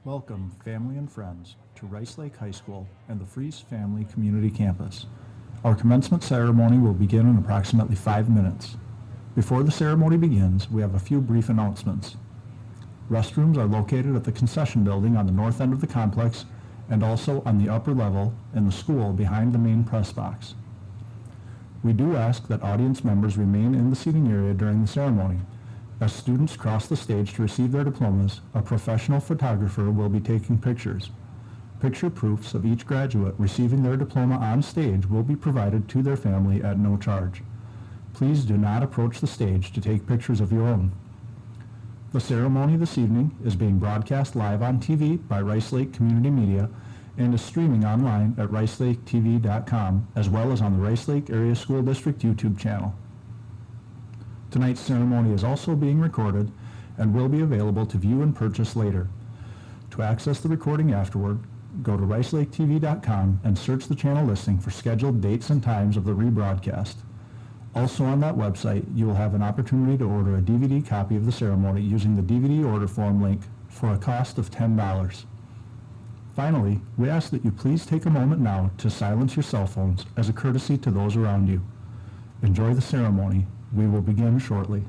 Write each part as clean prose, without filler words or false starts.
Welcome, family and friends, to Rice Lake High School and the Freeze Family Community Campus. Our commencement ceremony will begin in approximately 5 minutes. Before the ceremony begins, we have a few brief announcements. Restrooms are located at the concession building on the north end of the complex and also on the upper level in the school behind the main press box. We do ask that audience members remain in the seating area during the ceremony. As students cross the stage to receive their diplomas, a professional photographer will be taking pictures. Picture proofs of each graduate receiving their diploma on stage will be provided to their family at no charge. Please do not approach the stage to take pictures of your own. The ceremony this evening is being broadcast live on TV by Rice Lake Community Media and is streaming online at ricelaketv.com as well as on the Rice Lake Area School District YouTube channel. Tonight's ceremony is also being recorded and will be available to view and purchase later. To access the recording afterward, go to ricelaketv.com and search the channel listing for scheduled dates and times of the rebroadcast. Also on that website, you will have an opportunity to order a DVD copy of the ceremony using the DVD order form link for a cost of $10. Finally, we ask that you please take a moment now to silence your cell phones as a courtesy to those around you. Enjoy the ceremony. We will begin shortly.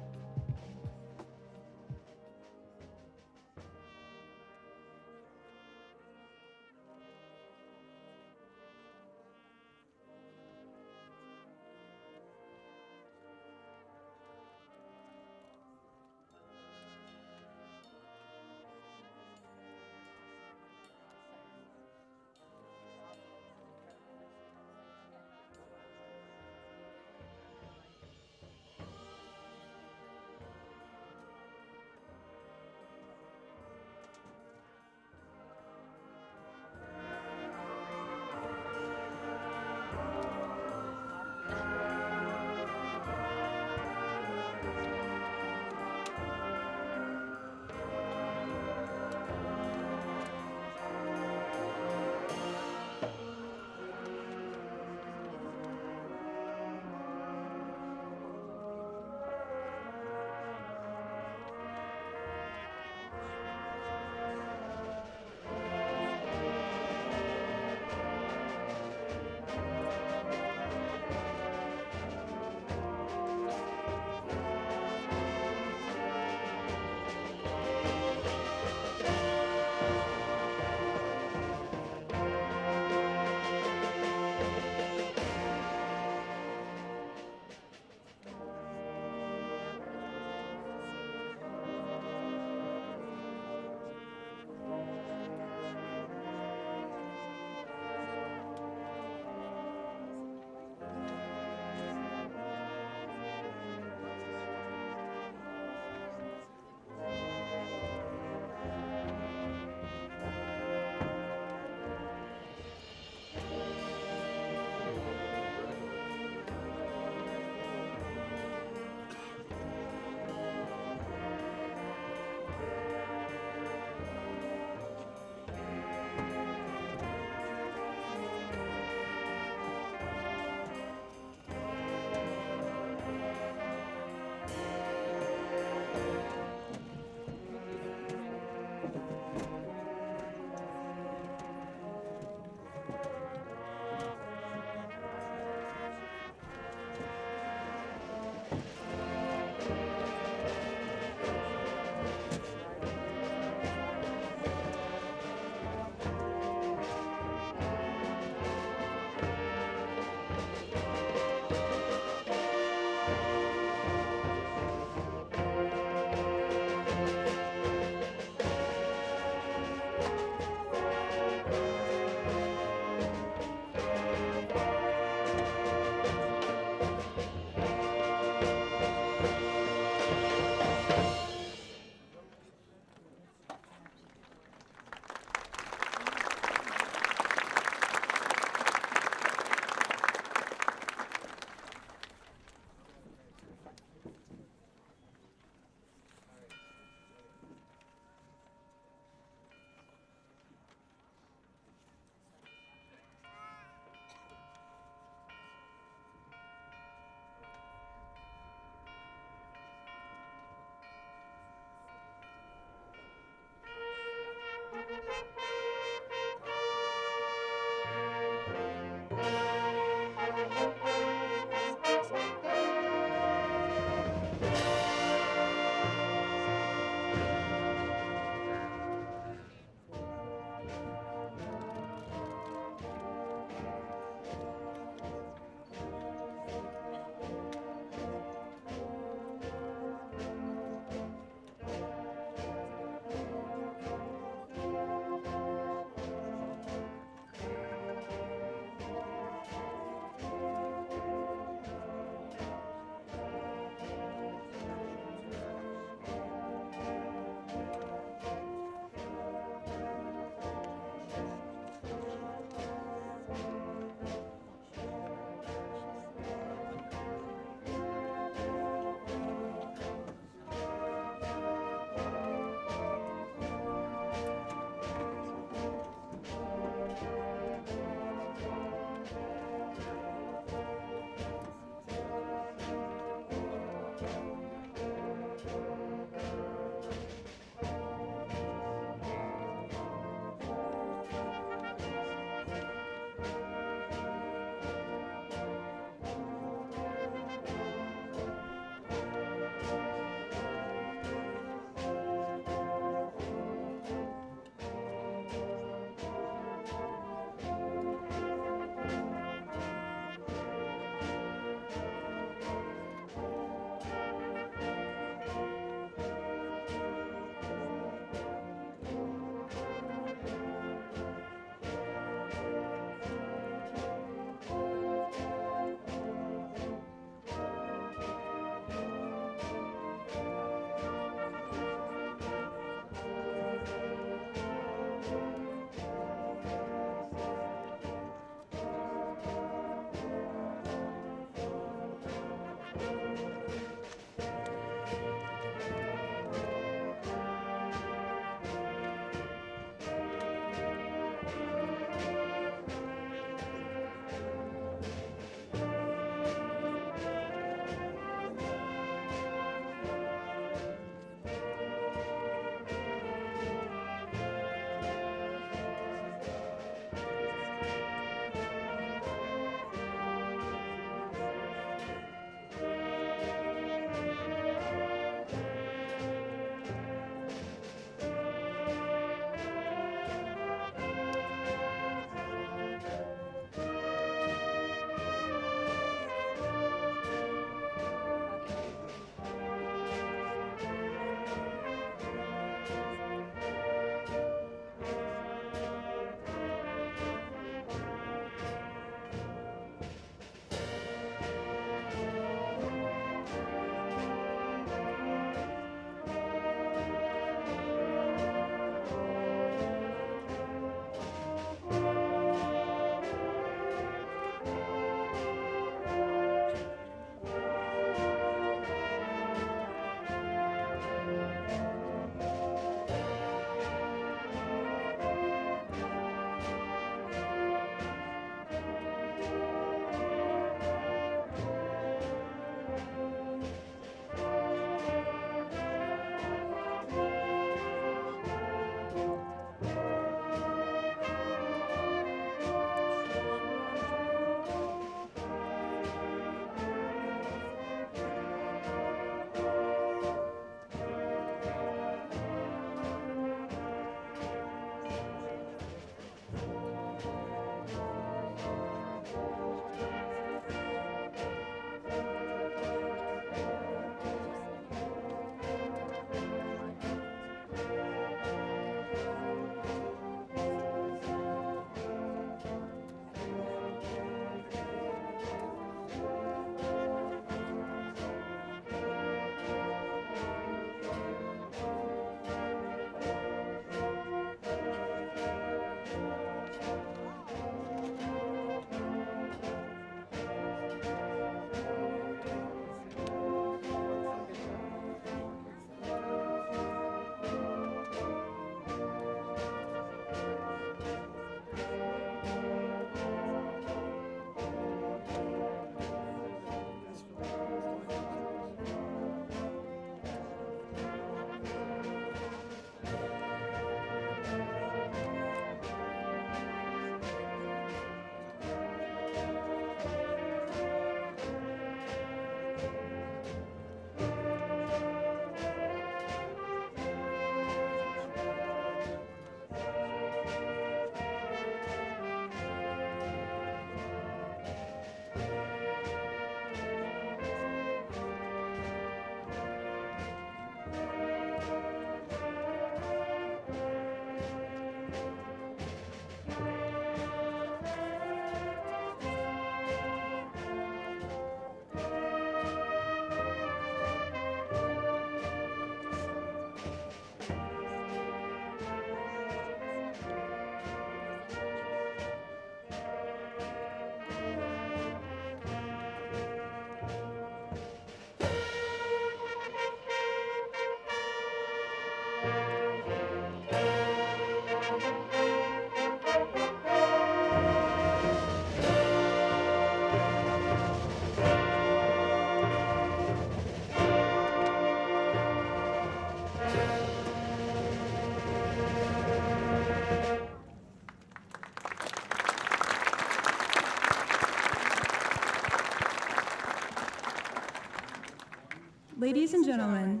Ladies and gentlemen,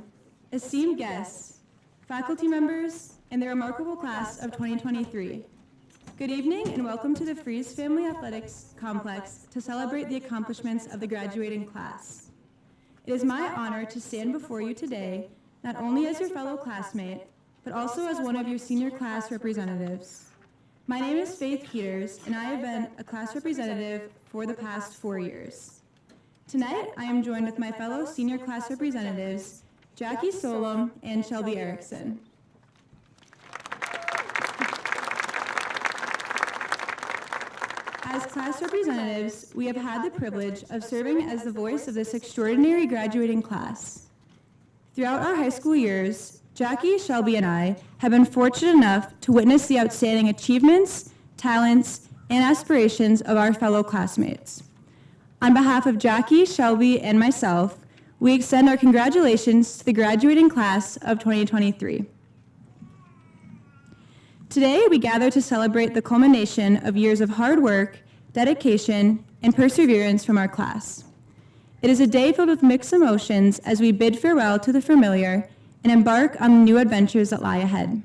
esteemed guests, faculty members, and the remarkable class of 2023, good evening and welcome to the Freeze Family Athletics Complex to celebrate the accomplishments of the graduating class. It is my honor to stand before you today, not only as your fellow classmate, but also as one of your senior class representatives. My name is Faith Peters, and I have been a class representative for the past 4 years. Tonight, I am joined with my fellow senior class representatives, Jackie Solom and Shelby Erickson. As class representatives, we have had the privilege of serving as the voice of this extraordinary graduating class. Throughout our high school years, Jackie, Shelby, and I have been fortunate enough to witness the outstanding achievements, talents, and aspirations of our fellow classmates. On behalf of Jackie, Shelby, and myself, we extend our congratulations to the graduating class of 2023. Today, we gather to celebrate the culmination of years of hard work, dedication, and perseverance from our class. It is a day filled with mixed emotions as we bid farewell to the familiar and embark on the new adventures that lie ahead.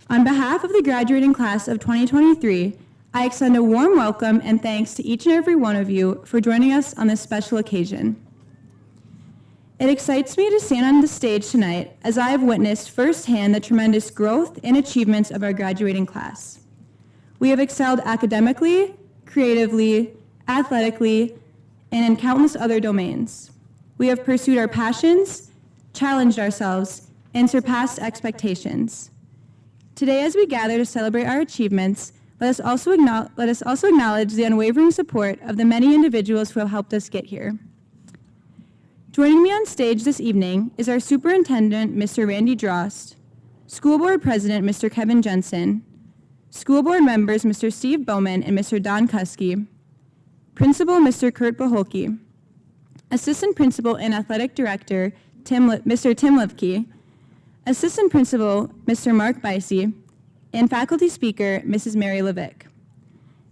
On behalf of the graduating class of 2023, I extend a warm welcome and thanks to each and every one of you for joining us on this special occasion. It excites me to stand on the stage tonight as I have witnessed firsthand the tremendous growth and achievements of our graduating class. We have excelled academically, creatively, athletically, and in countless other domains. We have pursued our passions, challenged ourselves, and surpassed expectations. Today, as we gather to celebrate our achievements, let us also acknowledge the unwavering support of the many individuals who have helped us get here. Joining me on stage this evening is our Superintendent, Mr. Randy Drost, School Board President, Mr. Kevin Jensen, School Board members, Mr. Steve Bowman and Mr. Don Kuski, Principal, Mr. Kurt Boholke, Assistant Principal and Athletic Director, Mr. Tim Lipke, Assistant Principal, Mr. Mark Bicey, and Faculty Speaker, Mrs. Mary Levick.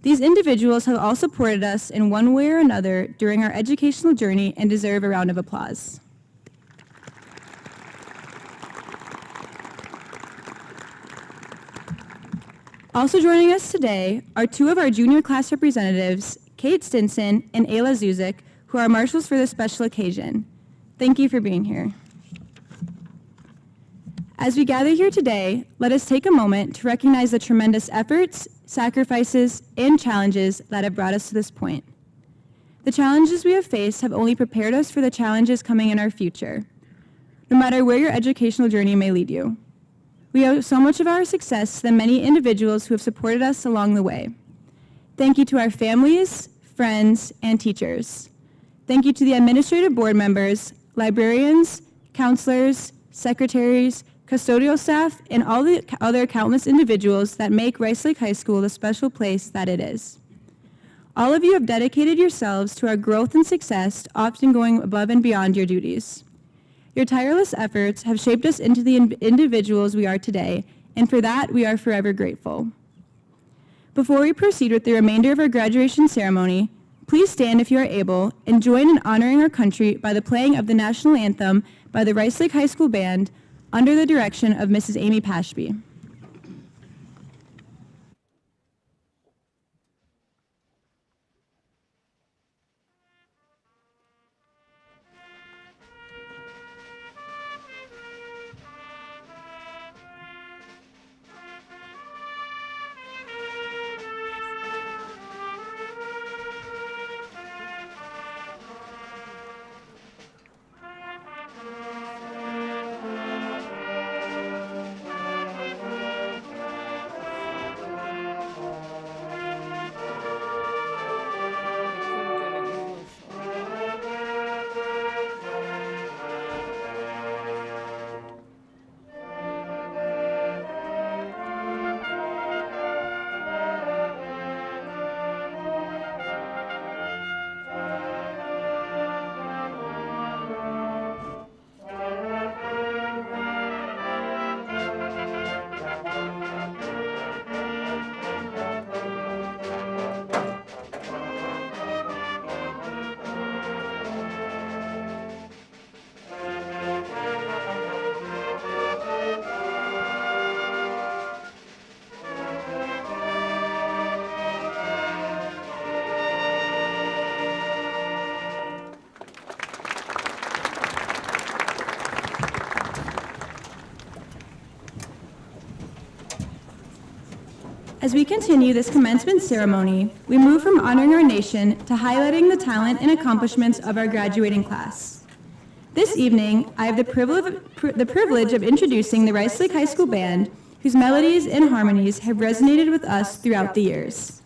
These individuals have all supported us in one way or another during our educational journey and deserve a round of applause. Also joining us today are two of our junior class representatives, Kate Stinson and Ayla Zuzik, who are marshals for this special occasion. Thank you for being here. As we gather here today, let us take a moment to recognize the tremendous efforts, sacrifices, and challenges that have brought us to this point. The challenges we have faced have only prepared us for the challenges coming in our future, no matter where your educational journey may lead you. We owe so much of our success to the many individuals who have supported us along the way. Thank you to our families, friends, and teachers. Thank you to the administrative board members, librarians, counselors, secretaries, custodial staff, and all the other countless individuals that make Rice Lake High School the special place that it is. All of you have dedicated yourselves to our growth and success, often going above and beyond your duties. Your tireless efforts have shaped us into the individuals we are today, and for that, we are forever grateful. Before we proceed with the remainder of our graduation ceremony, please stand if you are able and join in honoring our country by the playing of the national anthem by the Rice Lake High School Band under the direction of Mrs. Amy Pashby. As we continue this commencement ceremony, we move from honoring our nation to highlighting the talent and accomplishments of our graduating class. This evening, I have the privilege of introducing the Rice Lake High School Band, whose melodies and harmonies have resonated with us throughout the years.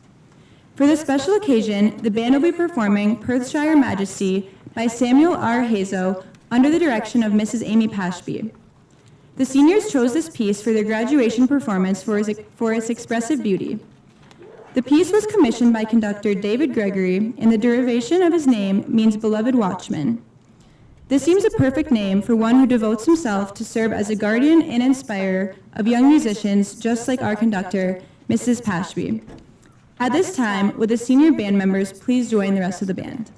For this special occasion, the band will be performing Perthshire Majesty by Samuel R. Hazo under the direction of Mrs. Amy Pashby. The seniors chose this piece for their graduation performance for its expressive beauty. The piece was commissioned by conductor David Gregory, and the derivation of his name means beloved watchman. This seems a perfect name for one who devotes himself to serve as a guardian and inspirer of young musicians just like our conductor, Mrs. Pashby. At this time, would the senior band members please join the rest of the band?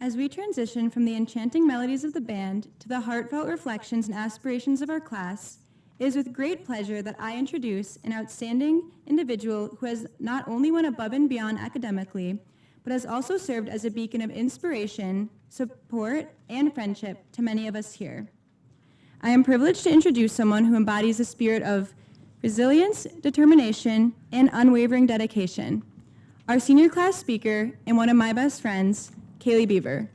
As we transition from the enchanting melodies of the band to the heartfelt reflections and aspirations of our class, it is with great pleasure that I introduce an outstanding individual who has not only went above and beyond academically, but has also served as a beacon of inspiration, support, and friendship to many of us here. I am privileged to introduce someone who embodies the spirit of resilience, determination, and unwavering dedication. Our senior class speaker and one of my best friends, Kaylee Beaver.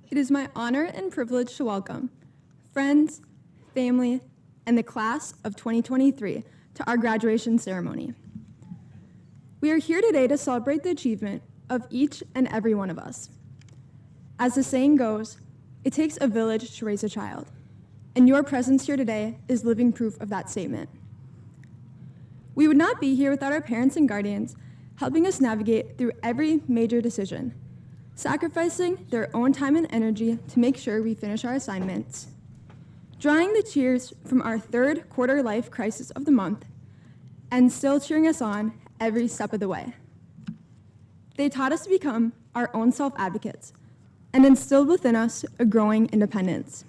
It is my honor and privilege to welcome friends, family, and the class of 2023 to our graduation ceremony. We are here today to celebrate the achievement of each and every one of us. As the saying goes, it takes a village to raise a child, and your presence here today is living proof of that statement. We would not be here without our parents and guardians helping us navigate through every major decision, sacrificing their own time and energy to make sure we finish our assignments, drawing the tears from our third quarter life crisis of the month, and still cheering us on every step of the way. They taught us to become our own self-advocates and instilled within us a growing independence.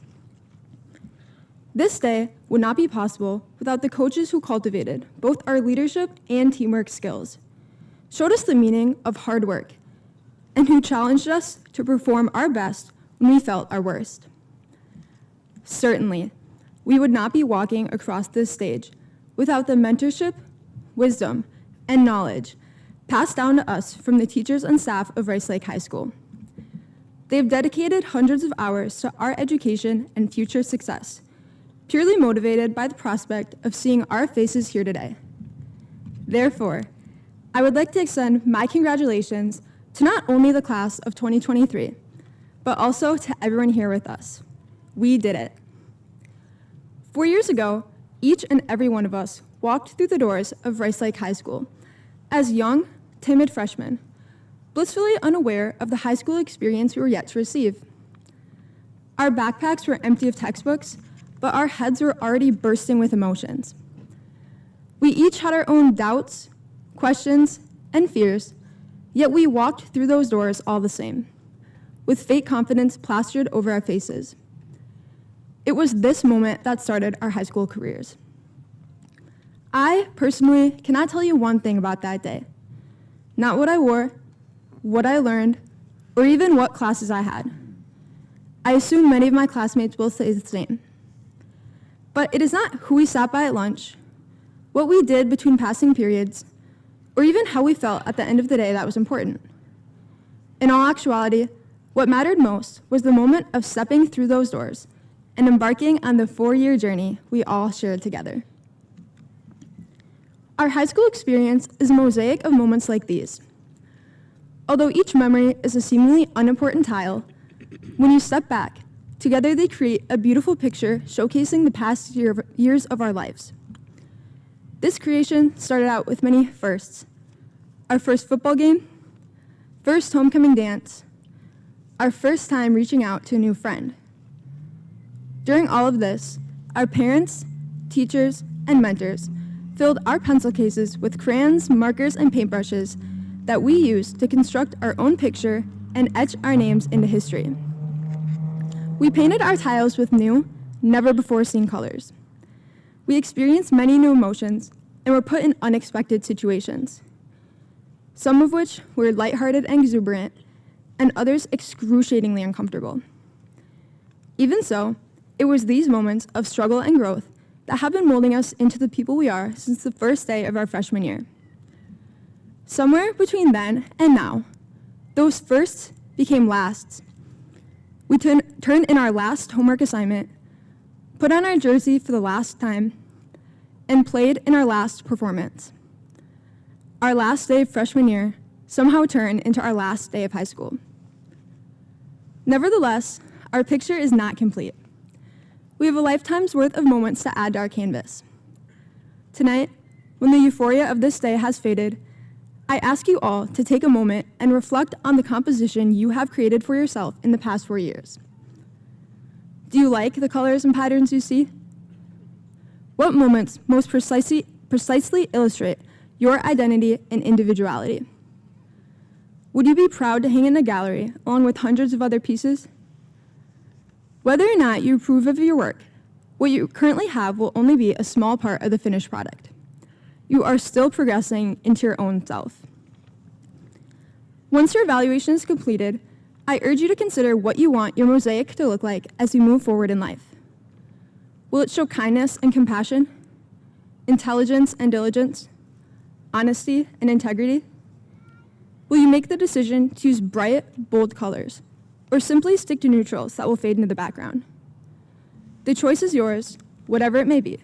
This day would not be possible without the coaches who cultivated both our leadership and teamwork skills, showed us the meaning of hard work, and who challenged us to perform our best when we felt our worst. Certainly, we would not be walking across this stage without the mentorship, wisdom, and knowledge passed down to us from the teachers and staff of Rice Lake High School. They have dedicated hundreds of hours to our education and future success, purely motivated by the prospect of seeing our faces here today. Therefore, I would like to extend my congratulations to not only the class of 2023, but also to everyone here with us. We did it. 4 years ago, each and every one of us walked through the doors of Rice Lake High School as young, timid freshmen, blissfully unaware of the high school experience we were yet to receive. Our backpacks were empty of textbooks, but our heads were already bursting with emotions. We each had our own doubts, questions, and fears, yet we walked through those doors all the same, with fake confidence plastered over our faces. It was this moment that started our high school careers. I, personally, cannot tell you one thing about that day. Not what I wore, what I learned, or even what classes I had. I assume many of my classmates will say the same. But it is not who we sat by at lunch, what we did between passing periods, or even how we felt at the end of the day that was important. In all actuality, what mattered most was the moment of stepping through those doors and embarking on the 4-year journey we all shared together. Our high school experience is a mosaic of moments like these. Although each memory is a seemingly unimportant tile, when you step back, together they create a beautiful picture showcasing the past years of our lives. This creation started out with many firsts. Our first football game, first homecoming dance, our first time reaching out to a new friend. During all of this, our parents, teachers, and mentors filled our pencil cases with crayons, markers, and paintbrushes that we used to construct our own picture and etch our names into history. We painted our tiles with new, never-before-seen colors. We experienced many new emotions and were put in unexpected situations, some of which were lighthearted and exuberant, and others excruciatingly uncomfortable. Even so, it was these moments of struggle and growth that have been molding us into the people we are since the first day of our freshman year. Somewhere between then and now, those firsts became lasts. We turned in our last homework assignment, put on our jersey for the last time, and played in our last performance. Our last day of freshman year somehow turned into our last day of high school. Nevertheless, our picture is not complete. We have a lifetime's worth of moments to add to our canvas. Tonight, when the euphoria of this day has faded, I ask you all to take a moment and reflect on the composition you have created for yourself in the past 4 years. Do you like the colors and patterns you see? What moments most precisely illustrate your identity and individuality? Would you be proud to hang in a gallery along with hundreds of other pieces? Whether or not you approve of your work, what you currently have will only be a small part of the finished product. You are still progressing into your own self. Once your evaluation is completed, I urge you to consider what you want your mosaic to look like as you move forward in life. Will it show kindness and compassion, intelligence and diligence, honesty and integrity? Will you make the decision to use bright, bold colors, or simply stick to neutrals that will fade into the background? The choice is yours, whatever it may be.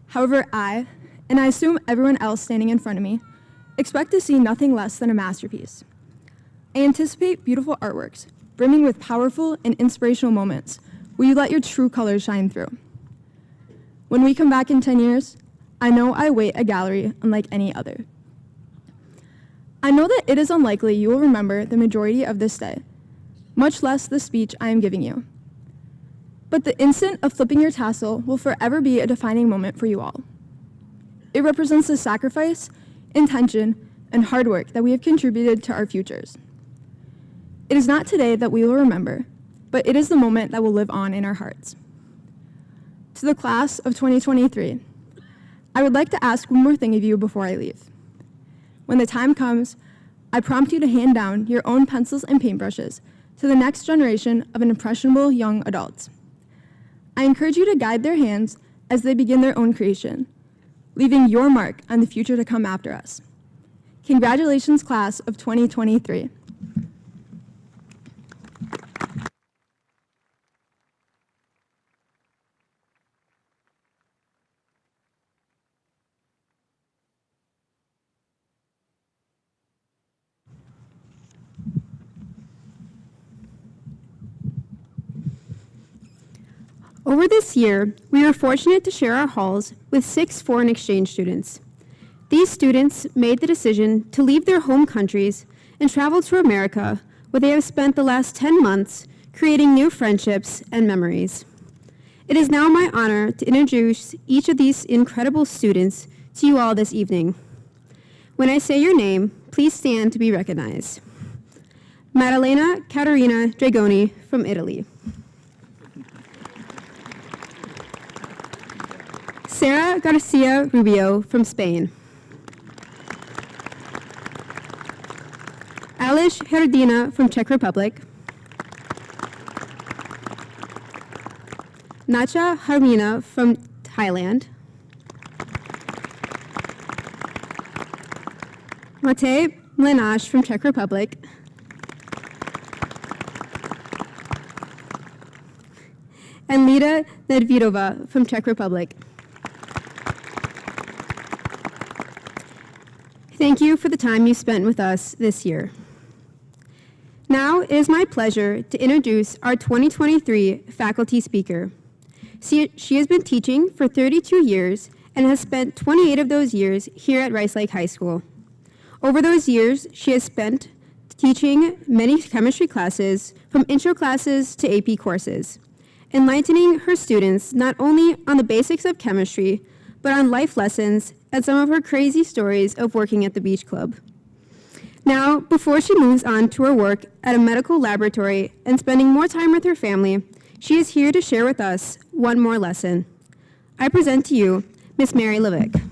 However, I, and I assume everyone else standing in front of me, expect to see nothing less than a masterpiece. I anticipate beautiful artworks, brimming with powerful and inspirational moments where you let your true colors shine through. When we come back in 10 years, I know I await a gallery unlike any other. I know that it is unlikely you will remember the majority of this day, much less the speech I am giving you. But the instant of flipping your tassel will forever be a defining moment for you all. It represents the sacrifice, intention, and hard work that we have contributed to our futures. It is not today that we will remember, but it is the moment that will live on in our hearts. To the class of 2023, I would like to ask one more thing of you before I leave. When the time comes, I prompt you to hand down your own pencils and paintbrushes to the next generation of impressionable young adults. I encourage you to guide their hands as they begin their own creation, leaving your mark on the future to come after us. Congratulations, class of 2023. Over this year, we were fortunate to share our halls with 6 foreign exchange students. These students made the decision to leave their home countries and travel to America, where they have spent the last 10 months creating new friendships and memories. It is now my honor to introduce each of these incredible students to you all this evening. When I say your name, please stand to be recognized. Maddalena Caterina Dragoni from Italy. Sarah Garcia Rubio from Spain. Alish Herdina from Czech Republic. Nacha Harmina from Thailand. Matej Mlinash from Czech Republic. And Lida Nedvidova from Czech Republic. Thank you for the time you spent with us this year. Now it is my pleasure to introduce our 2023 faculty speaker. She has been teaching for 32 years and has spent 28 of those years here at Rice Lake High School. Over those years, she has spent teaching many chemistry classes, from intro classes to AP courses, enlightening her students not only on the basics of chemistry, but on life lessons and some of her crazy stories of working at the beach club. Now, before she moves on to her work at a medical laboratory and spending more time with her family, she is here to share with us one more lesson. I present to you Miss Mary Levick.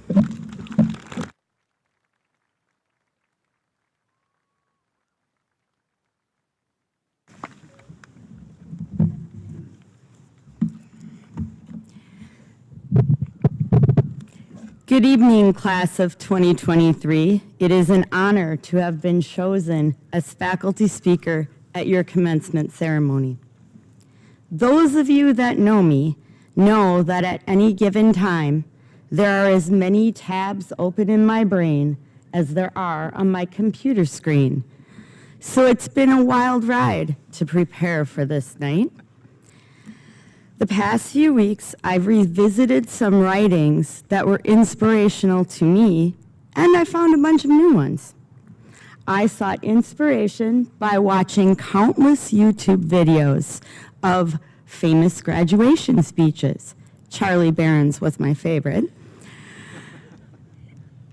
Good evening, class of 2023. It is an honor to have been chosen as faculty speaker at your commencement ceremony. Those of you that know me know that at any given time, there are as many tabs open in my brain as there are on my computer screen. So it's been a wild ride to prepare for this night. The past few weeks, I've revisited some writings that were inspirational to me, and I found a bunch of new ones. I sought inspiration by watching countless YouTube videos of famous graduation speeches. Charlie Barron's was my favorite.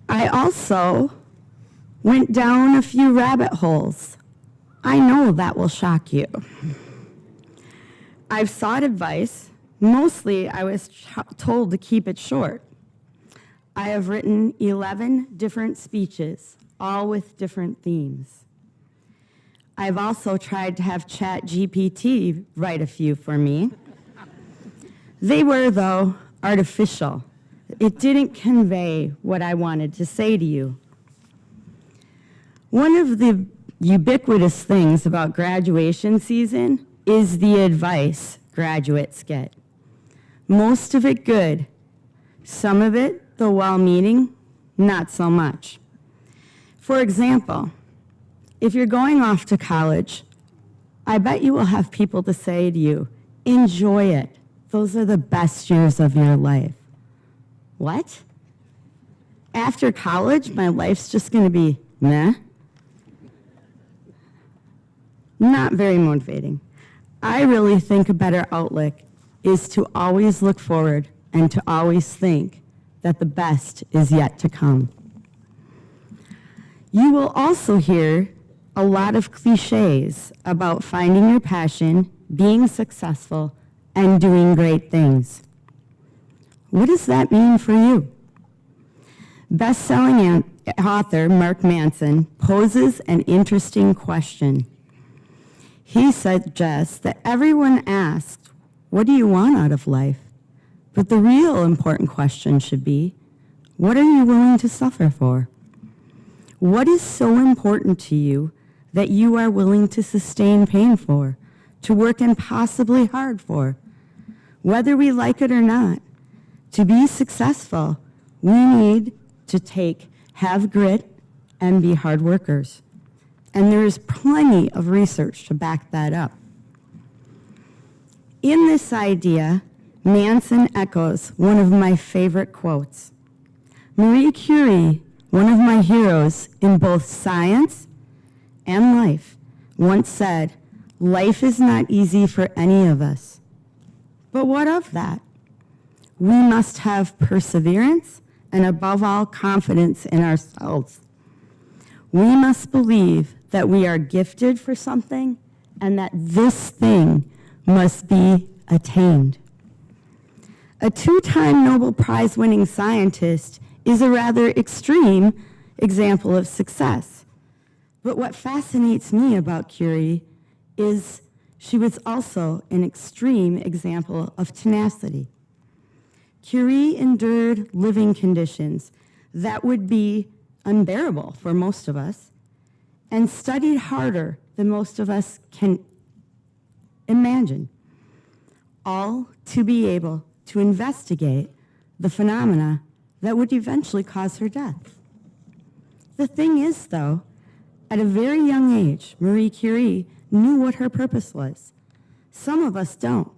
I also went down a few rabbit holes. I know that will shock you. I've sought advice. Mostly, I was told to keep it short. I have written 11 different speeches, all with different themes. I've also tried to have ChatGPT write a few for me. They were, though, artificial. It didn't convey what I wanted to say to you. One of the ubiquitous things about graduation season is the advice graduates get. Most of it good. Some of it, though well-meaning, not so much. For example, if you're going off to college, I bet you will have people to say to you, enjoy it. Those are the best years of your life. What? After college, my life's just going to be meh? Not very motivating. I really think a better outlook is to always look forward and to always think that the best is yet to come. You will also hear a lot of cliches about finding your passion, being successful, and doing great things. What does that mean for you? Best-selling author Mark Manson poses an interesting question. He suggests that everyone asks, what do you want out of life? But the real important question should be, what are you willing to suffer for? What is so important to you that you are willing to sustain pain for, to work impossibly hard for? Whether we like it or not, to be successful, we need to have grit and be hard workers. And there is plenty of research to back that up. In this idea, Manson echoes one of my favorite quotes. Marie Curie, one of my heroes in both science and life, once said, life is not easy for any of us. But what of that? We must have perseverance and above all, confidence in ourselves. We must believe that we are gifted for something and that this thing must be attained. A 2-time Nobel Prize winning scientist is a rather extreme example of success. But what fascinates me about Curie is she was also an extreme example of tenacity. Curie endured living conditions that would be unbearable for most of us and studied harder than most of us can imagine, all to be able to investigate the phenomena that would eventually cause her death. The thing is, though, at a very young age, Marie Curie knew what her purpose was. Some of us don't.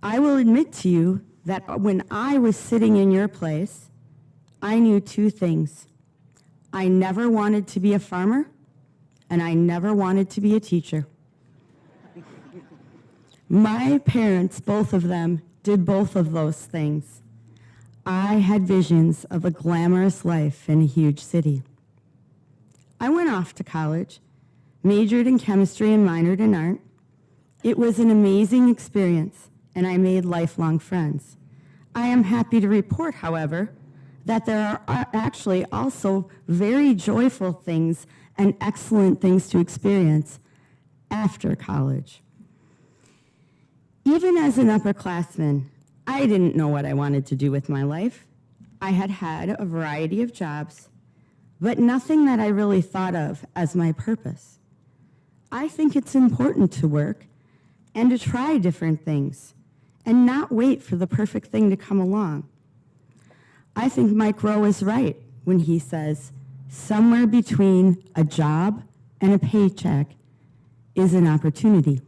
I will admit to you that when I was sitting in your place, I knew 2 things. I never wanted to be a farmer, and I never wanted to be a teacher. My parents, both of them, did both of those things. I had visions of a glamorous life in a huge city. I went off to college, majored in chemistry and minored in art. It was an amazing experience, and I made lifelong friends. I am happy to report, however, that there are actually also very joyful things and excellent things to experience after college. Even as an upperclassman, I didn't know what I wanted to do with my life. I had had a variety of jobs, but nothing that I really thought of as my purpose. I think it's important to work and to try different things and not wait for the perfect thing to come along. I think Mike Rowe is right when he says, somewhere between a job and a paycheck is an opportunity.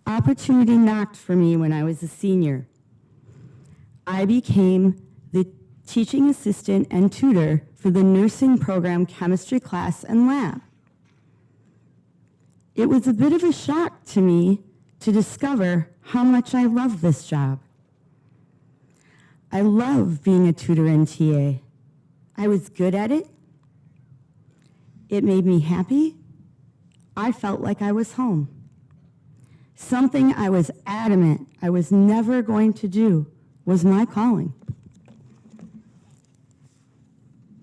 Opportunity knocked for me when I was a senior. I became the teaching assistant and tutor for the nursing program chemistry class and lab. It was a bit of a shock to me to discover how much I love this job. I love being a tutor and TA. I was good at it. It made me happy. I felt like I was home. Something I was adamant I was never going to do was my calling.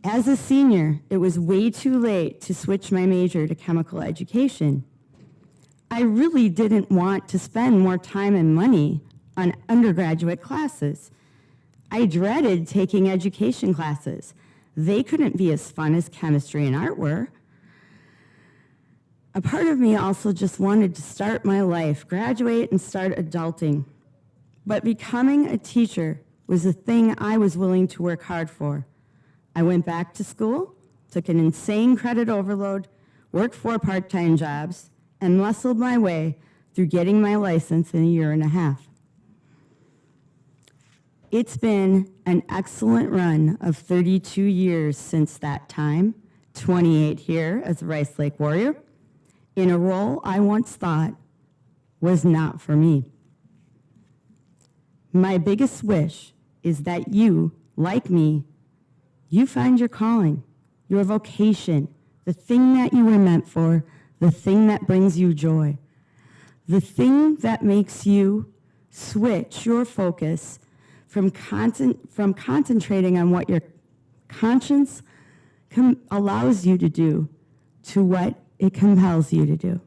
As a senior, it was way too late to switch my major to chemical education. I really didn't want to spend more time and money on undergraduate classes. I dreaded taking education classes. They couldn't be as fun as chemistry and art were. A part of me also just wanted to start my life, graduate and start adulting. But becoming a teacher was a thing I was willing to work hard for. I went back to school, took an insane credit overload, worked 4 part-time jobs, and muscled my way through getting my license in a year and a half. It's been an excellent run of 32 years since that time, 28 here as a Rice Lake Warrior, in a role I once thought was not for me. My biggest wish is that you, like me, you find your calling, your vocation, the thing that you were meant for, the thing that brings you joy, the thing that makes you switch your focus from concentrating on what your conscience allows you to do to what it compels you to do.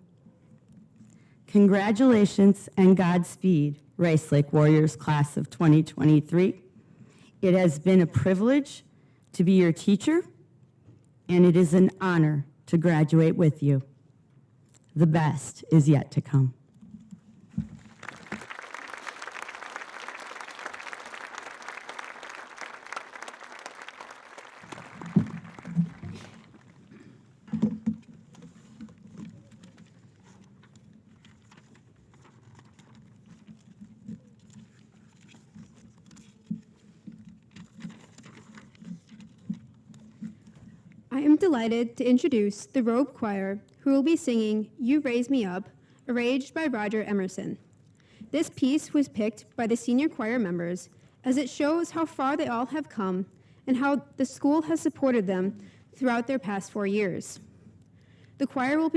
Congratulations and Godspeed, Rice Lake Warriors class of 2023. It has been a privilege to be your teacher, and it is an honor to graduate with you. The best is yet to come. I am delighted to introduce the Robe Choir, who will be singing You Raise Me Up, arranged by Roger Emerson. This piece was picked by the senior choir members as it shows how far they all have come and how the school has supported them throughout their past 4 years. The choir will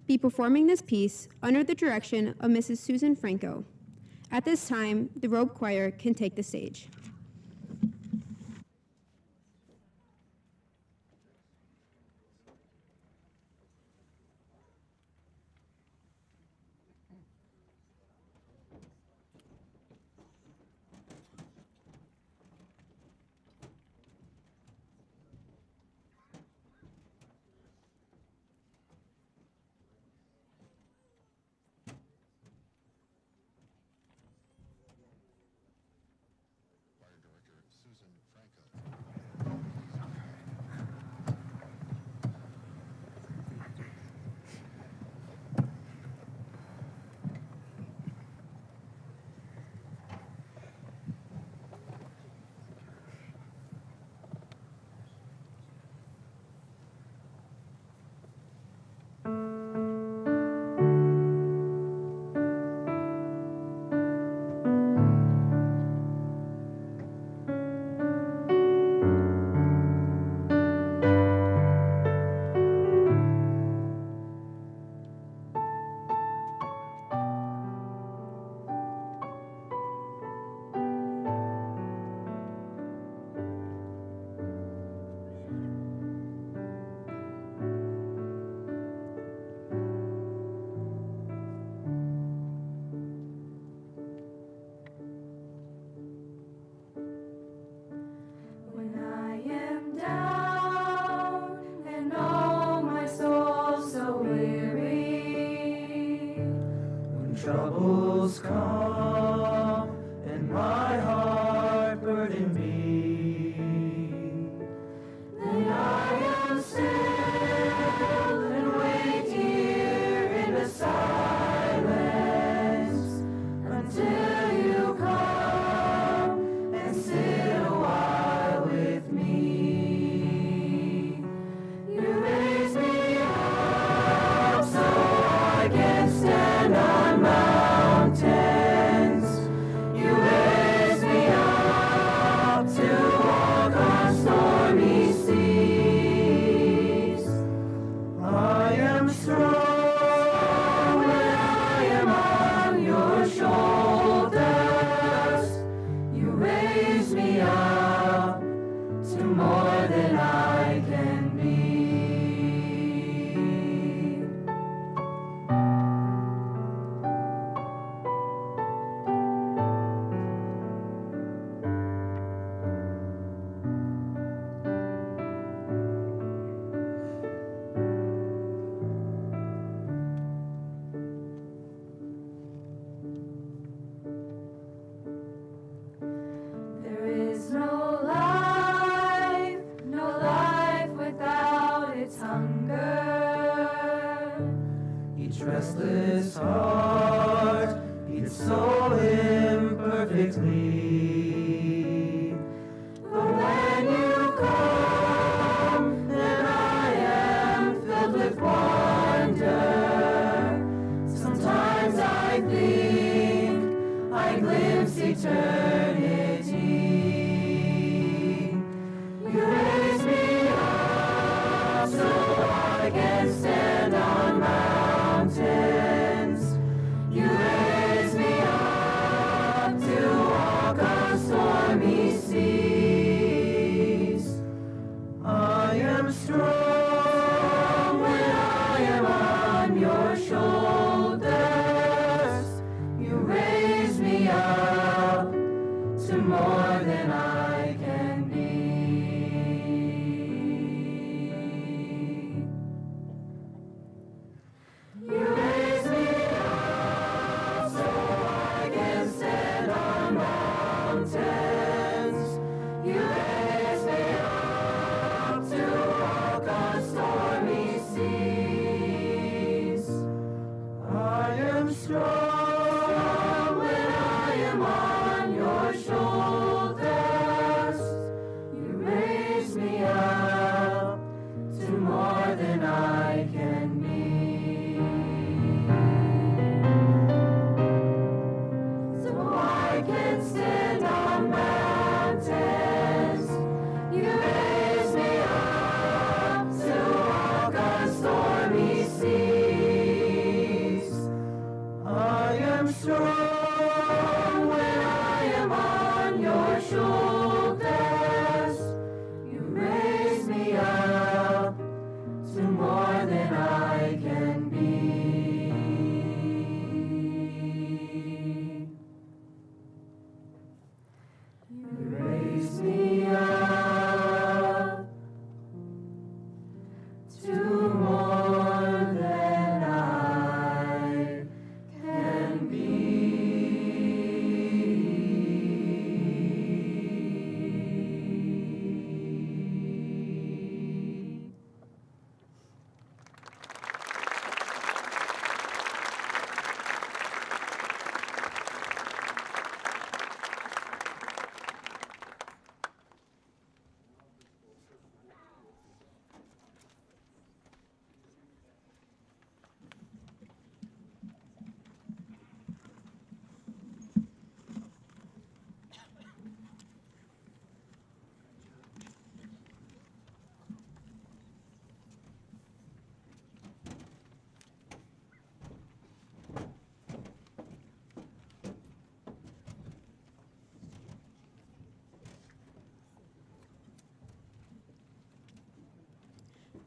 be performing this piece under the direction of Mrs. Susan Franco. At this time, the Robe Choir can take the stage.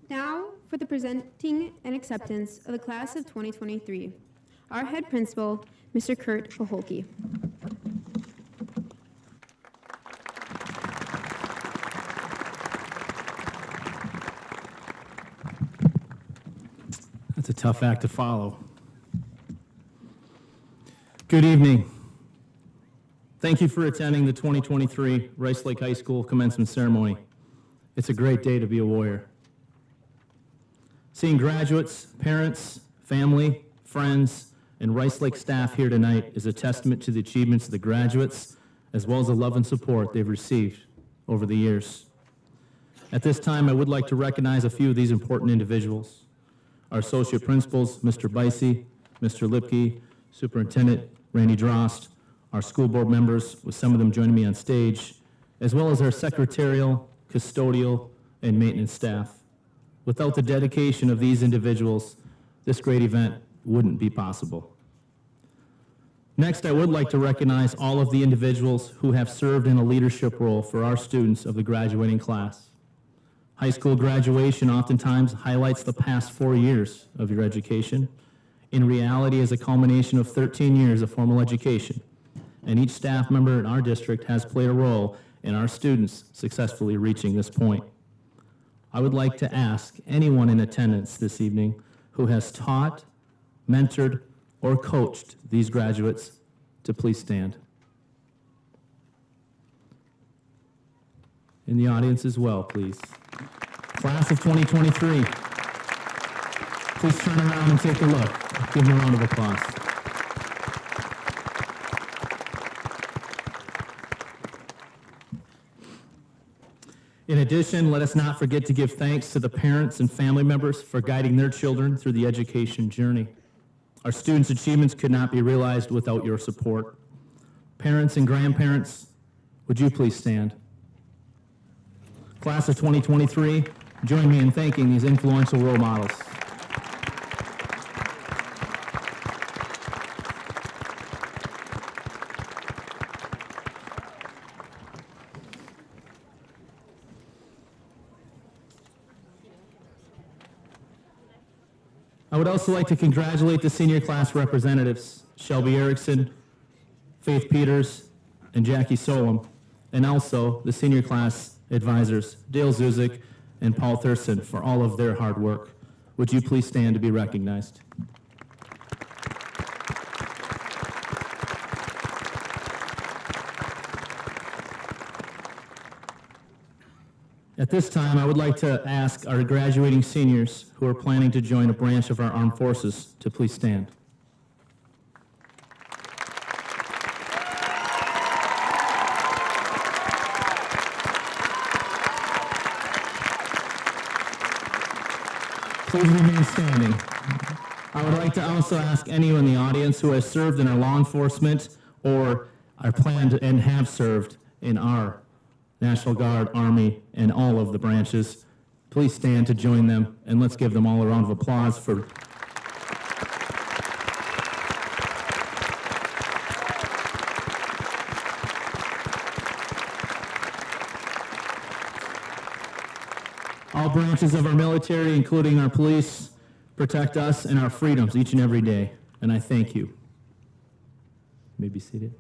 Now for the presenting and acceptance of the class of 2023. Our head principal, Mr. Kurt Paholke. That's a tough act to follow. Good evening. Thank you for attending the 2023 Rice Lake High School commencement ceremony. It's a great day to be a Warrior. Seeing graduates, parents, family, friends, and Rice Lake staff here tonight is a testament to the achievements of the graduates, as well as the love and support they've received over the years. At this time, I would like to recognize a few of these important individuals. Our associate principals, Mr. Bicey, Mr. Lipke, Superintendent Randy Drost, our school board members, with some of them joining me on stage, as well as our secretarial, custodial, and maintenance staff. Without the dedication of these individuals, this great event wouldn't be possible. Next, I would like to recognize all of the individuals who have served in a leadership role for our students of the graduating class. High school graduation oftentimes highlights the past 4 years of your education. In reality, is a culmination of 13 years of formal education, and each staff member in our district has played a role in our students successfully reaching this point. I would like to ask anyone in attendance this evening who has taught, mentored, or coached these graduates to please stand. In the audience as well, please. Class of 2023, please turn around and take a look. Give them a round of applause. In addition, let us not forget to give thanks to the parents and family members for guiding their children through the education journey. Our students' achievements could not be realized without your support. Parents and grandparents, would you please stand? Class of 2023, join me in thanking these influential role models. I would also like to congratulate the senior class representatives, Shelby Erickson, Faith Peters, and Jackie Solom, and also the senior class advisors, Dale Zuzik and Paul Thurston, for all of their hard work. Would you please stand to be recognized? At this time, I would like to ask our graduating seniors who are planning to join a branch of our armed forces to please stand. Please remain standing. I would like to also ask anyone in the audience who has served in our law enforcement or are planned and have served in our National Guard, Army, and all of the branches, please stand to join them, and let's give them all a round of applause for all branches of our military, including our police, protect us and our freedoms each and every day, and I thank you. You may be seated.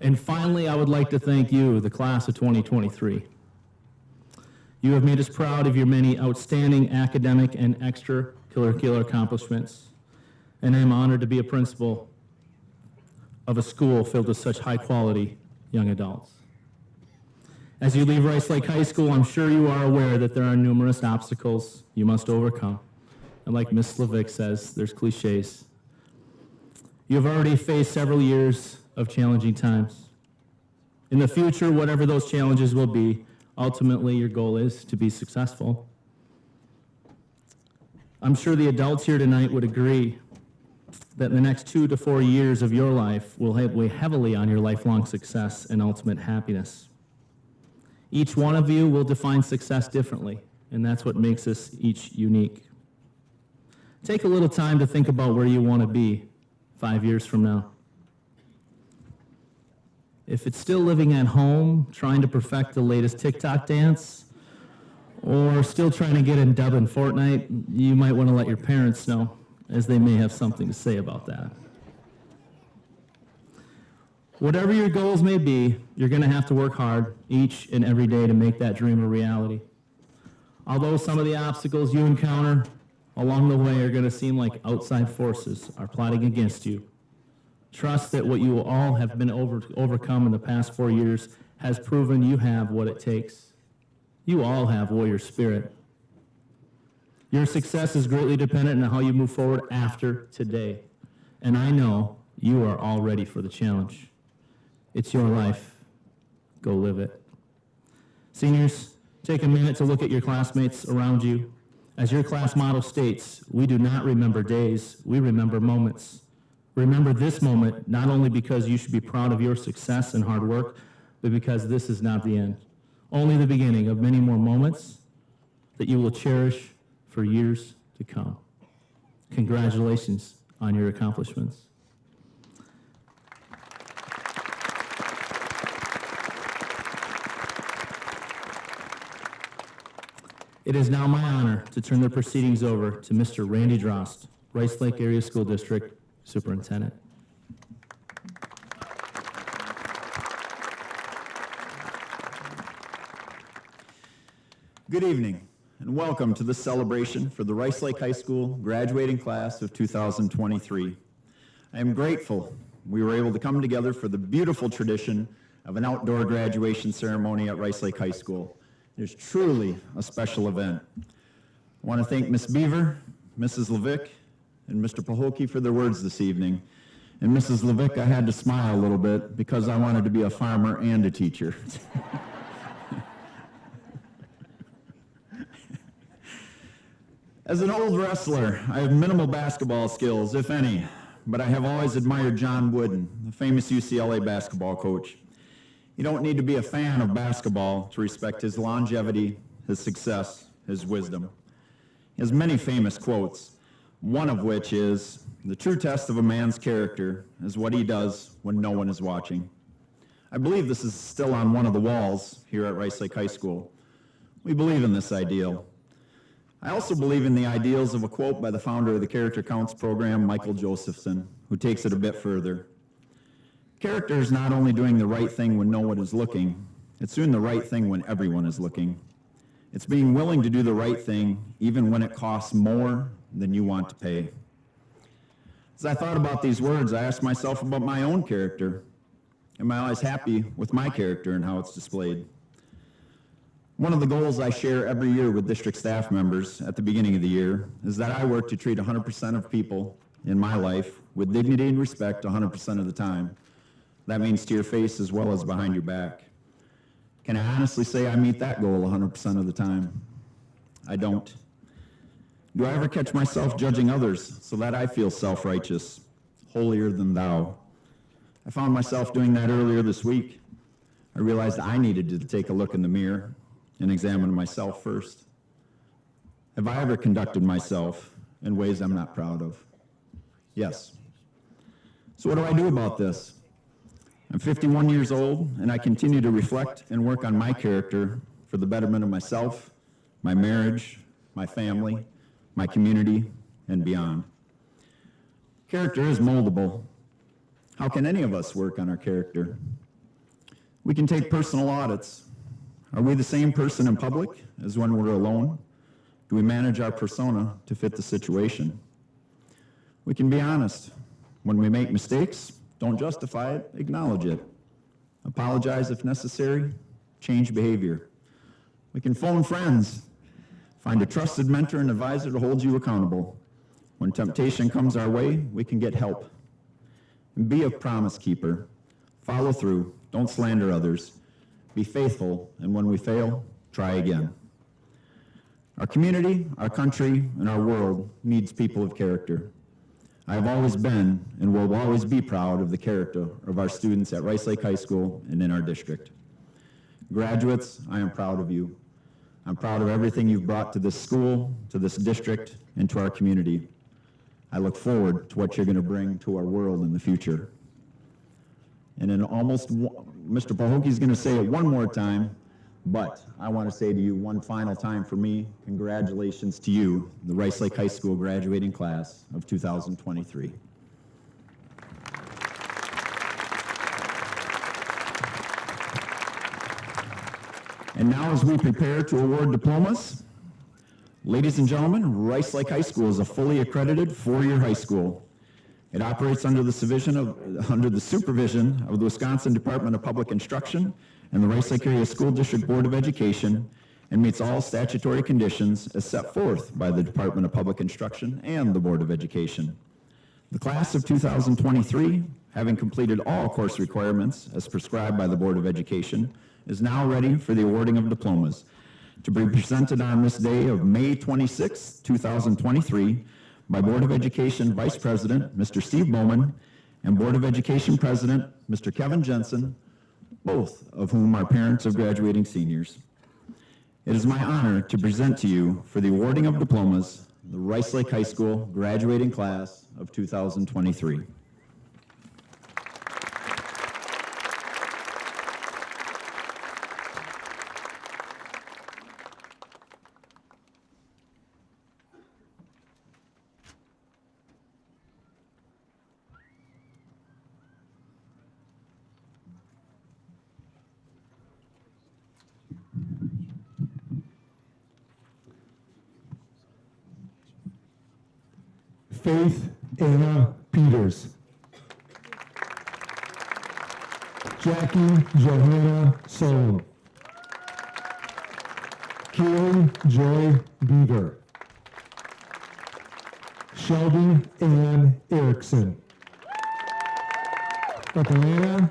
And finally, I would like to thank you, the class of 2023. You have made us proud of your many outstanding academic and extracurricular accomplishments, and I am honored to be a principal of a school filled with such high-quality young adults. As you leave Rice Lake High School, I'm sure you are aware that there are numerous obstacles you must overcome. And like Ms. Slavic says, there's cliches. You have already faced several years of challenging times. In the future, whatever those challenges will be, ultimately your goal is to be successful. I'm sure the adults here tonight would agree that the next 2 to 4 years of your life will weigh heavily on your lifelong success and ultimate happiness. Each one of you will define success differently, and that's what makes us each unique. Take a little time to think about where you want to be 5 years from now. If it's still living at home, trying to perfect the latest TikTok dance, or still trying to get in dub in Fortnite, you might want to let your parents know, as they may have something to say about that. Whatever your goals may be, you're going to have to work hard each and every day to make that dream a reality. Although some of the obstacles you encounter along the way are going to seem like outside forces are plotting against you, trust that what you all have been overcome in the past 4 years has proven you have what it takes. You all have warrior spirit. Your success is greatly dependent on how you move forward after today. And I know you are all ready for the challenge. It's your life. Go live it. Seniors, take a minute to look at your classmates around you. As your class motto states, we do not remember days, we remember moments. Remember this moment not only because you should be proud of your success and hard work, but because this is not the end. Only the beginning of many more moments that you will cherish for years to come. Congratulations on your accomplishments. It is now my honor to turn the proceedings over to Mr. Randy Drost, Rice Lake Area School District Superintendent. Good evening, and welcome to the celebration for the Rice Lake High School graduating class of 2023. I am grateful we were able to come together for the beautiful tradition of an outdoor graduation ceremony at Rice Lake High School. It is truly a special event. I want to thank Ms. Beaver, Mrs. Levick, and Mr. Pahokey for their words this evening. And Mrs. Levick, I had to smile a little bit because I wanted to be a farmer and a teacher. As an old wrestler, I have minimal basketball skills, if any, but I have always admired John Wooden, the famous UCLA basketball coach. You don't need to be a fan of basketball to respect his longevity, his success, his wisdom. He has many famous quotes, one of which is, "The true test of a man's character is what he does when no one is watching." I believe this is still on one of the walls here at Rice Lake High School. We believe in this ideal. I also believe in the ideals of a quote by the founder of the Character Counts program, Michael Josephson, who takes it a bit further. Character is not only doing the right thing when no one is looking, it's doing the right thing when everyone is looking. It's being willing to do the right thing even when it costs more than you want to pay. As I thought about these words, I asked myself about my own character. Am I always happy with my character and how it's displayed? One of the goals I share every year with district staff members at the beginning of the year is that I work to treat 100% of people in my life with dignity and respect 100% of the time. That means to your face as well as behind your back. Can I honestly say I meet that goal 100% of the time? I don't. Do I ever catch myself judging others so that I feel self-righteous, holier than thou? I found myself doing that earlier this week. I realized I needed to take a look in the mirror and examine myself first. Have I ever conducted myself in ways I'm not proud of? Yes. So what do I do about this? I'm 51 years old, and I continue to reflect and work on my character for the betterment of myself, my marriage, my family, my community, and beyond. Character is moldable. How can any of us work on our character? We can take personal audits. Are we the same person in public as when we're alone? Do we manage our persona to fit the situation? We can be honest. When we make mistakes, don't justify it, acknowledge it. Apologize if necessary, change behavior. We can phone friends. Find a trusted mentor and advisor to hold you accountable. When temptation comes our way, we can get help. And be a promise keeper. Follow through. Don't slander others. Be faithful, and when we fail, try again. Our community, our country, and our world needs people of character. I have always been and will always be proud of the character of our students at Rice Lake High School and in our district. Graduates, I am proud of you. I'm proud of everything you've brought to this school, to this district, and to our community. I look forward to what you're going to bring to our world in the future. And in Mr. Pahoki's going to say it one more time, but I want to say to you one final time for me, congratulations to you, the Rice Lake High School graduating class of 2023. And now as we prepare to award diplomas, ladies and gentlemen, Rice Lake High School is a fully accredited four-year high school. It operates under the supervision of the Wisconsin Department of Public Instruction and the Rice Lake Area School District Board of Education, and meets all statutory conditions as set forth by the Department of Public Instruction and the Board of Education. The class of 2023, having completed all course requirements as prescribed by the Board of Education, is now ready for the awarding of diplomas to be presented on this day of May 26, 2023, by Board of Education Vice President, Mr. Steve Bowman, and Board of Education President, Mr. Kevin Jensen, both of whom are parents of graduating seniors. It is my honor to present to you for the awarding of diplomas, the Rice Lake High School graduating class of 2023. Faith Anna Peters. Jackie Johanna Solon. Kaylee Joy Beaver. Shelby Ann Erickson. Catalina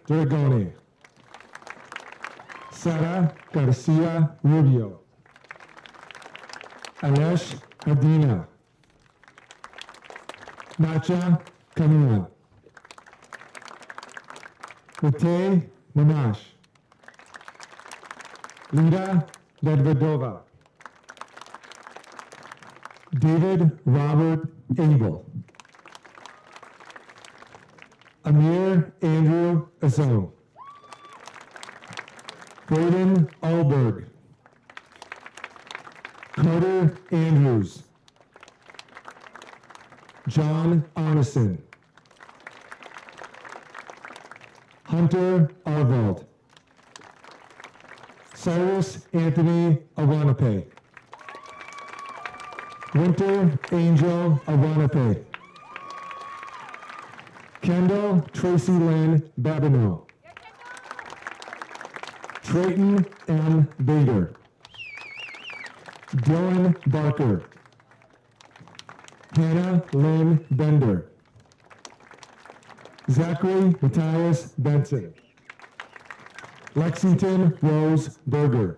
Dragoni. Sara Garcia Rubio. Alesh Adina. Nacha Kanua. Matej Manash. Lida Ledvedova. David Robert Abel. Amir Andrew Azone. Braden Alberg. Carter Andrews. John Arneson. Hunter Arvald. Cyrus Anthony Awanape. Winter Angel Awanape. Kendall Tracy Lynn Babineau. Trayton M. Bader. Dylan Barker. Hannah Lynn Bender. Zachary Matthias Benson. Lexington Rose Berger.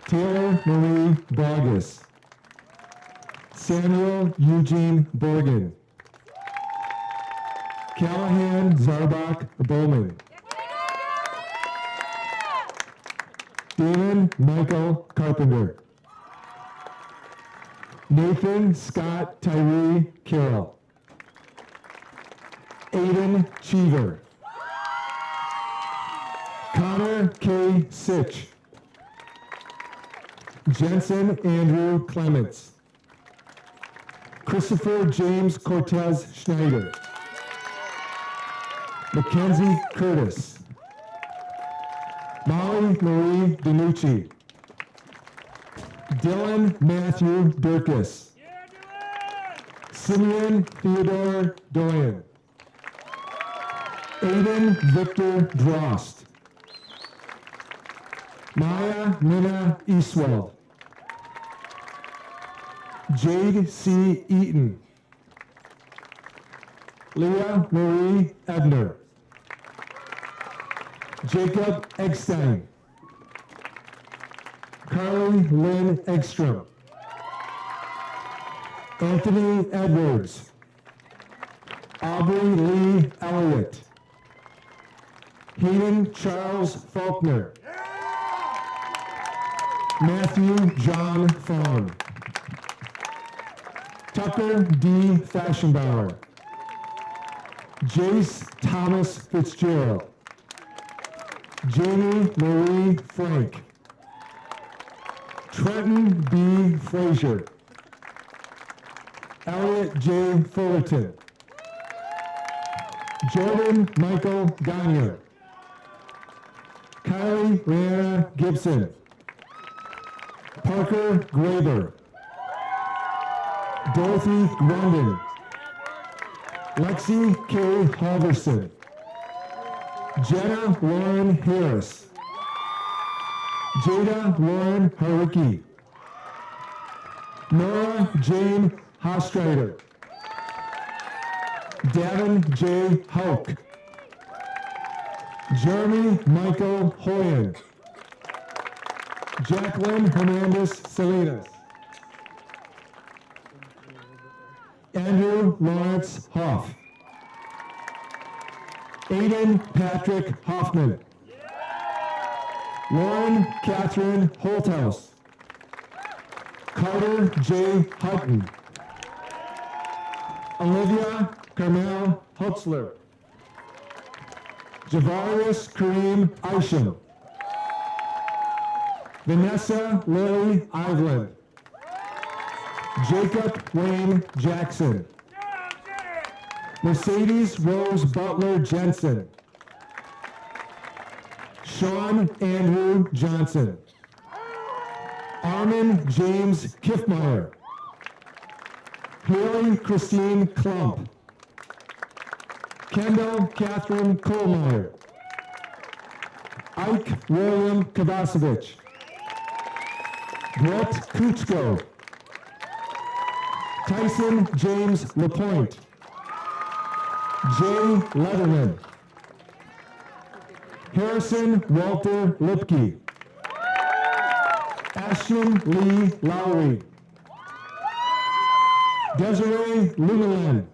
Taylor Marie Bogus. Samuel Eugene Borgen. Callahan Zarbach Bowman. Damon Michael Carpenter. Nathan Scott Tyree Carroll. Aiden Cheever. Connor K. Sitch. Jensen Andrew Clements. Christopher James Cortez Schneider. Mackenzie Curtis. Molly Marie DiNucci. Dylan Matthew Durkis. Simeon Theodore Doyen. Aiden Victor Drost. Maya Nina Eastwell. Jade C. Eaton. Leah Marie Ebner. Jacob Eggstein. Carly Lynn Eggstrom. Anthony Edwards. Aubrey Lee Elliott. Hayden Charles Faulkner. Matthew John Fawn. Tucker D. Fashionbauer. Jace Thomas Fitzgerald. Jamie Marie Frank. Trenton B. Frazier. Elliot J. Fullerton. Jordan Michael Gagne. Kylie Rihanna Gibson. Parker Graber. Dorothy Rondon. Lexi K. Halverson. Jenna Lauren Harris. Jada Lauren Haruki. Nora Jane Hostreiter. Davin J. Hauk. Jeremy Michael Hoyen. Jacqueline Hernandez Salinas. Andrew Lawrence Hoff. Aiden Patrick Hoffman. Lauren Catherine Holthouse. Carter J. Houghton. Olivia Carmel Hutzler. Javarius Kareem Isham. Vanessa Lily Iveland. Jacob Wayne Jackson. Mercedes Rose Butler Jensen. Sean Andrew Johnson. Armin James Kiffmeyer. Haley Christine Klump. Kendall Catherine Kohlmeyer. Ike William Kavasevich. Brett Kuchko. Tyson James LaPointe. Jay Leatherman. Harrison Walter Lipke. Ashton Lee Lowry. Desiree Lunaland.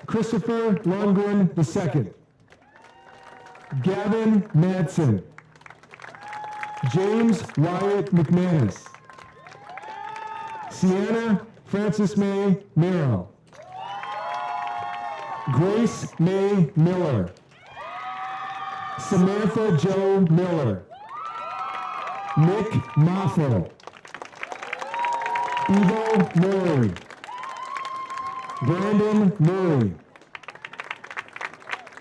Christopher Lundgren II. Gavin Madsen. James Wyatt McManus. Sienna Frances May Merrill. Grace May Miller. Samantha Jo Miller. Nick Moffo. Evo Murray. Brandon Murray.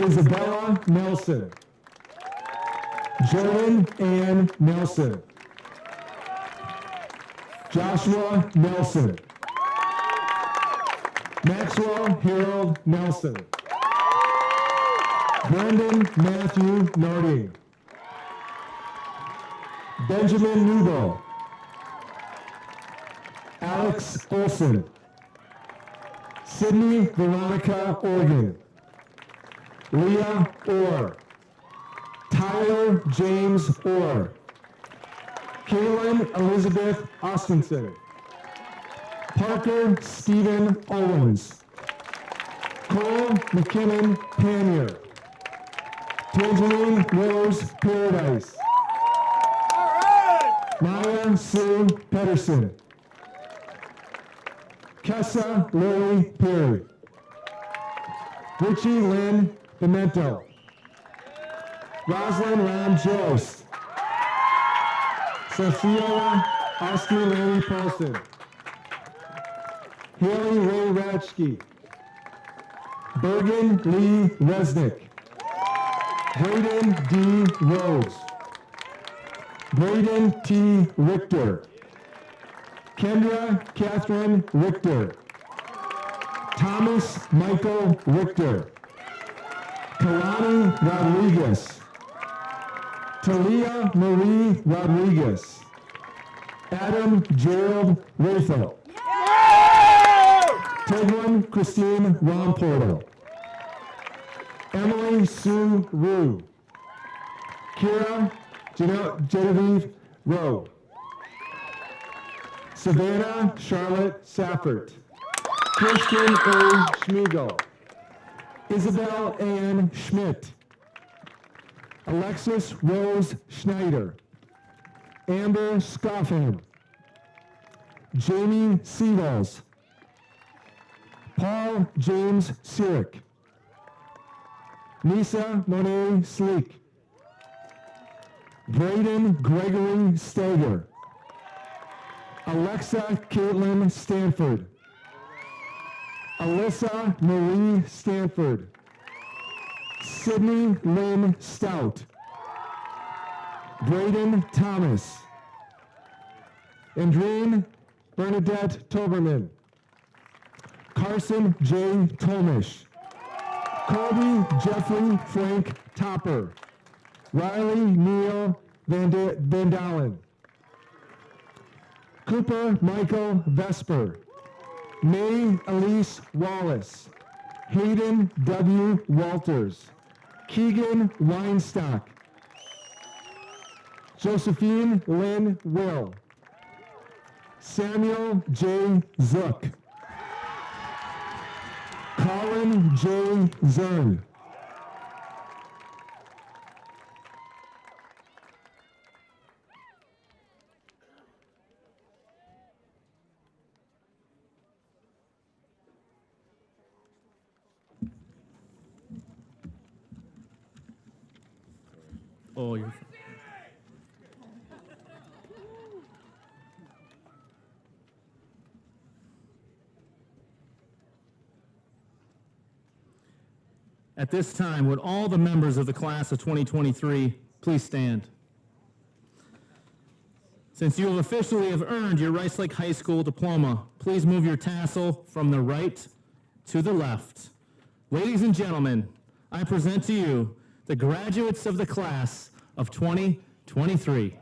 Isabella Nelson. Jordan Ann Nelson. Joshua Nelson. Maxwell Harold Nelson. Brendan Matthew Narding. Benjamin Nebo. Alex Olson. Sydney Veronica Organ. Leah Orr. Tyler James Orr. Kaylin Elizabeth Austinson. Parker Stephen Owens. Cole McKinnon Panier. Tangerine Rose Paradise. Maya Sue Pedersen. Kessa Lily Perry. Richie Lynn Pimento. Rosalind Ram Jost. Sophia Oscar Larry Paulson. Haley Ray Ratchke. Bergen Lee Resnick. Braden D. Rhodes. Braden T. Richter. Kendra Catherine Richter. Thomas Michael Richter. Kalani Rodriguez. Talia Marie Rodriguez. Adam Gerald Rathel. Tegwin Christine Romporto. Emily Sue Rue. Kira Genevieve Rowe. Savannah Charlotte Saffert. Kristen A. Schmiegel. Isabel Ann Schmidt. Alexis Rose Schneider. Amber Scoffin. Jamie Seagulls. Paul James Sirik. Nisa Monet Sleek. Braden Gregory Stager. Alexa Caitlin Stanford. Alyssa Marie Stanford. Sydney Lynn Stout. Braden Thomas. Andreen Bernadette Toberman. Carson J. Tomish. Kobe Jeffrey Frank Topper. Riley Neil Van Dalen. Cooper Michael Vesper. May Elise Wallace. Hayden W. Walters. Keegan Weinstock. Josephine Lynn Will. Samuel J. Zook. Colin J. Zern. Oh, you're. At this time, would all the members of the class of 2023 please stand? Since you have officially earned your Rice Lake High School diploma, please move your tassel from the right to the left. Ladies and gentlemen, I present to you the graduates of the class of 2023.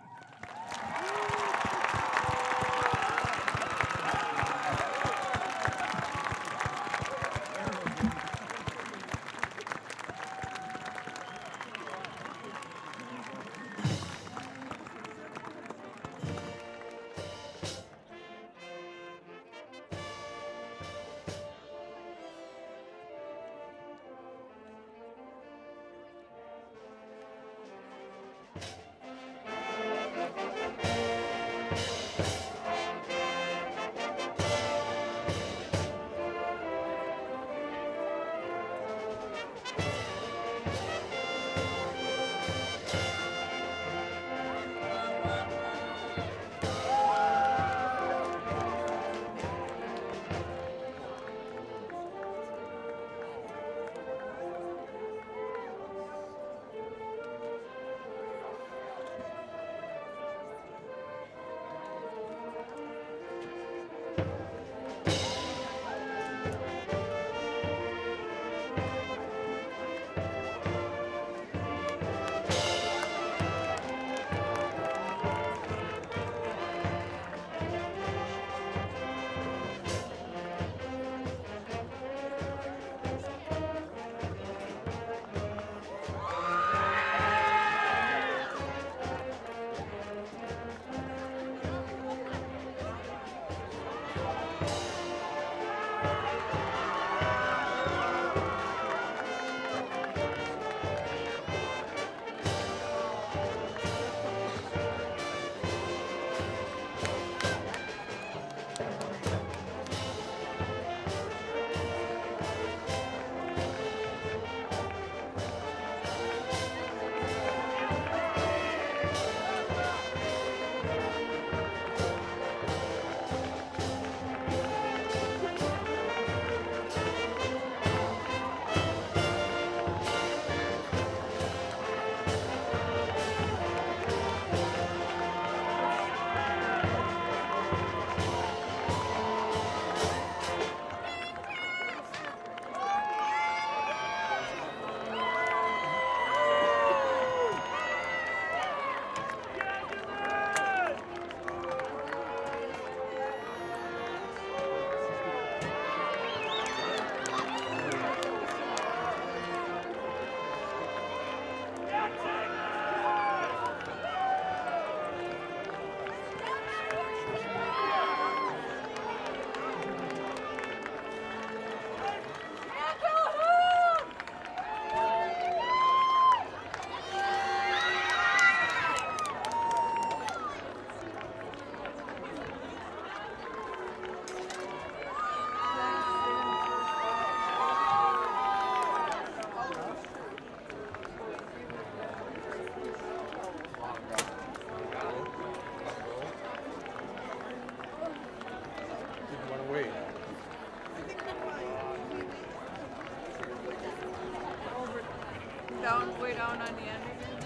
halfway down on the end again?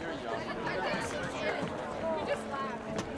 You're young. You just laugh.